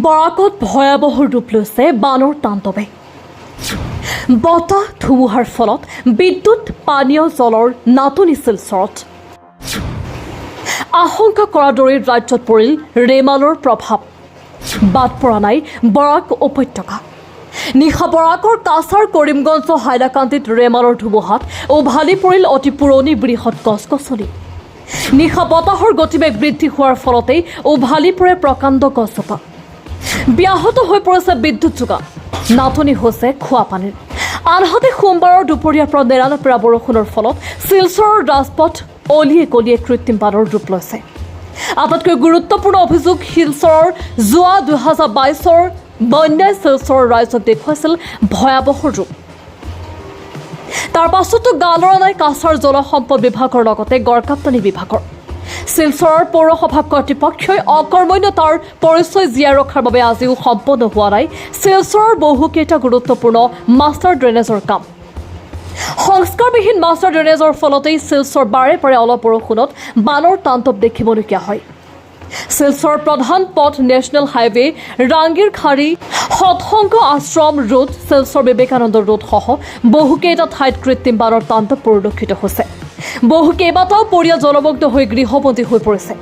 বৰাকত ভয়াবহ ৰূপ লৈছে বানৰ তাণ্ডৱে। বতাহ ধুমুহাৰ ফলত বিদ্যুৎ পানীয় জলৰ নাটনি শিলচৰত। আশংকা কৰাৰ দৰে ৰাজ্যত পৰিল ৰেমালৰ প্ৰভাৱ। বাদ পৰা নাই বৰাক উপত্যকা। নিশা বৰাকৰ কাছাৰ কৰিমগঞ্জ হাইলাকান্দিত ৰেমালৰ ধুমুহাত উভালি পৰিল অতি পুৰণি বৃহৎ গছ গছনি। নিশা বতাহৰ গতিবেগ বৃদ্ধি হোৱাৰ ফলতেই উভালি পৰে প্ৰকাণ্ড গছজোপা। ব্যাহত হৈ পৰিছে বিদ্যুৎ যোগান, নাটনি হৈছে খোৱা পানীৰ। আনহাতে সোমবাৰৰ দুপৰীয়াৰ পৰা নেৰানেপেৰা বৰষুণৰ ফলত শিলচৰৰ ৰাজপথ অলিয়ে গলিয়ে কৃত্ৰিম বানৰ ৰূপ লৈছে। আটাইতকৈ গুৰুত্বপূৰ্ণ অভিযোগ, শিলচৰৰ যোৱা 2022 বন্যাই শিলচৰৰ ৰাইজক দেখুৱাইছিল ভয়াৱহ ৰূপ। তাৰ পাছতো গালৰা নাই কাছাৰ জলসম্পদ বিভাগৰ লগতে গড়কাপ্তানি বিভাগৰ। শিলচৰৰ পৌৰসভা কৰ্তৃপক্ষই অকৰ্মণ্যতাৰ পৰিচয় জীয়াই ৰখাৰ বাবে আজিও সম্পন্ন হোৱা নাই শিলচৰৰ বহুকেইটা গুৰুত্বপূৰ্ণ মাষ্টাৰ ড্ৰেনেজৰ কাম। সংস্কাৰবিহীন মাষ্টাৰ ড্ৰেনেজৰ ফলতেই শিলচৰ বাৰে বাৰে অলপ বৰষুণত বানৰ তাণ্ডৱ দেখিবলগীয়া হয়। শিলচৰ প্ৰধান পথ নেশ্যনেল হাইৱে, ৰাংগিৰখাৰী, সৎসংগ আশ্ৰম ৰোড, শিলচৰ বিবেকানন্দ ৰোডসহ বহুকেইটা ঠাইত কৃত্ৰিম বানৰ তাণ্ডৱ পৰিলক্ষিত হৈছে। কেইবাটাও পৰিয়াল জলমগ্ন হৈ গৃহবন্দী হৈ পৰিছে।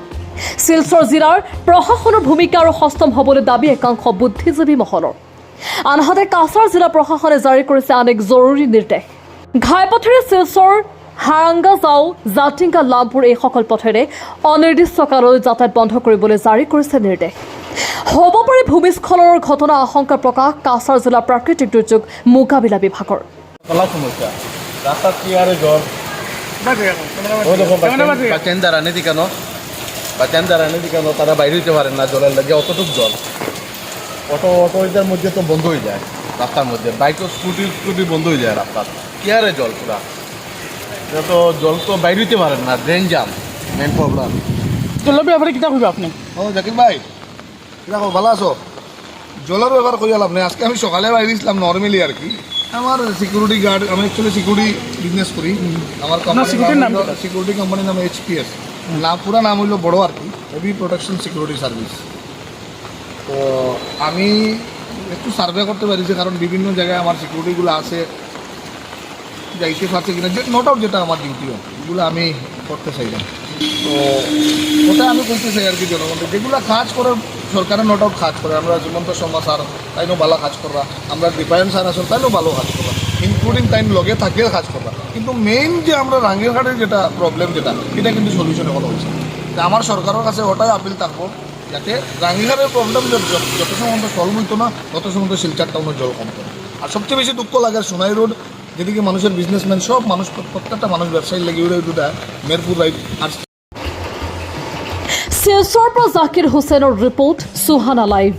শিলচৰ জিলাৰ প্ৰশাসনৰ ভূমিকা আৰু সষ্টম হ'বলৈ দাবী একাংশ বুদ্ধিজীৱী মহলৰ। আনহাতে কাছাৰ জিলা প্ৰশাসনে জাৰি কৰিছে আন এক জৰুৰী নিৰ্দেশ। ঘাইপথেৰে শিলচৰ হাৰাংগা যাও, জাতিংগা, লামপুৰ এইসকল পথেৰে অনিৰ্দিষ্টকাললৈ যাতায়াত বন্ধ কৰিবলৈ জাৰি কৰিছে নিৰ্দেশ। হ'ব পাৰে ভূমিস্খলনৰ ঘটনা আশংকা প্ৰকাশ কাছাৰ জিলা প্ৰাকৃতিক দুৰ্যোগ মোকাবিলা বিভাগৰ। তারা বাইরে হইতে পারেন না জলের লাগে, অতটুক জল। অটোটার মধ্যে তো বন্ধ হয়ে যায় রাস্তার মধ্যে, বাইক স্কুটি বন্ধ হয়ে যায় রাস্তার। কি আরে জল পুরা তো জল তো বাইরে হইতে পারেন না, ড্রেন জাম মেন প্রবলেম। জলের ব্যাপারে কিতা কইবা আপনি? ও জাকির ভাই, কিতা খবর, ভালো আছো? জলের ব্যাপার কই আপনি? আজকে আমি সকালে বাইরেছিলাম নর্মালি আর কি। আমার সিকিউরিটি গার্ড, আমি অ্যাকচুয়ালি সিকিউরিটি বিজনেস করি। আমার সিকিউরিটি কোম্পানির নাম HPS, নাম পুরা নাম হইল বড় আর কি, হেভি প্রোটেকশন সিকিউরিটি সার্ভিস। তো আমি একটু সার্ভে করতে পারিছি, কারণ বিভিন্ন জায়গায় আমার সিকিউরিটিগুলো আছে, যাইতে পারছে কিনা, যে নোট আউট যেটা আমার ডিউটি এগুলো আমি করতে চাইলাম। তো ওটা আমি করতে চাই আর কি জনগণকে, যেগুলো কাজ করে সরকারের নোট আউট কাজ করে। আমরা জীবন্ত শর্মা স্যার তাইনও ভালো কাজ করবা, আমরা দীপায়ন স্যার আসল তাইনও ভালো কাজ করবা, ইনক্লুডিং তাইন লগে থাকিয়ে কাজ করবা। কিন্তু মেইন যে আমরা রাঙ্গিরহাটের যেটা প্রবলেম যেটা, এটা কিন্তু সলিউশন এখনো হয়েছে। আমার সরকারের কাছে ওটাই আপিল থাকবো, যাতে রাঙ্গিরহাটের প্রবলেম যত সম্বন্ধ সলভ হইতো না, তত সম্বন্ধ শিলচর টাউনের জল কমতো। আর সবচেয়ে বেশি দুঃখ লাগে সোনাই রোড, যেদিকে মানুষের বিজনেসম্যান সব মানুষ, প্রত্যেকটা মানুষ ব্যবসায়ী লেগে উড়ে মেরপুর রাইড। আর শিলচৰৰ পৰা জাকিৰ হুছেইনৰ ৰিপৰ্ট, সুহানা লাইভ।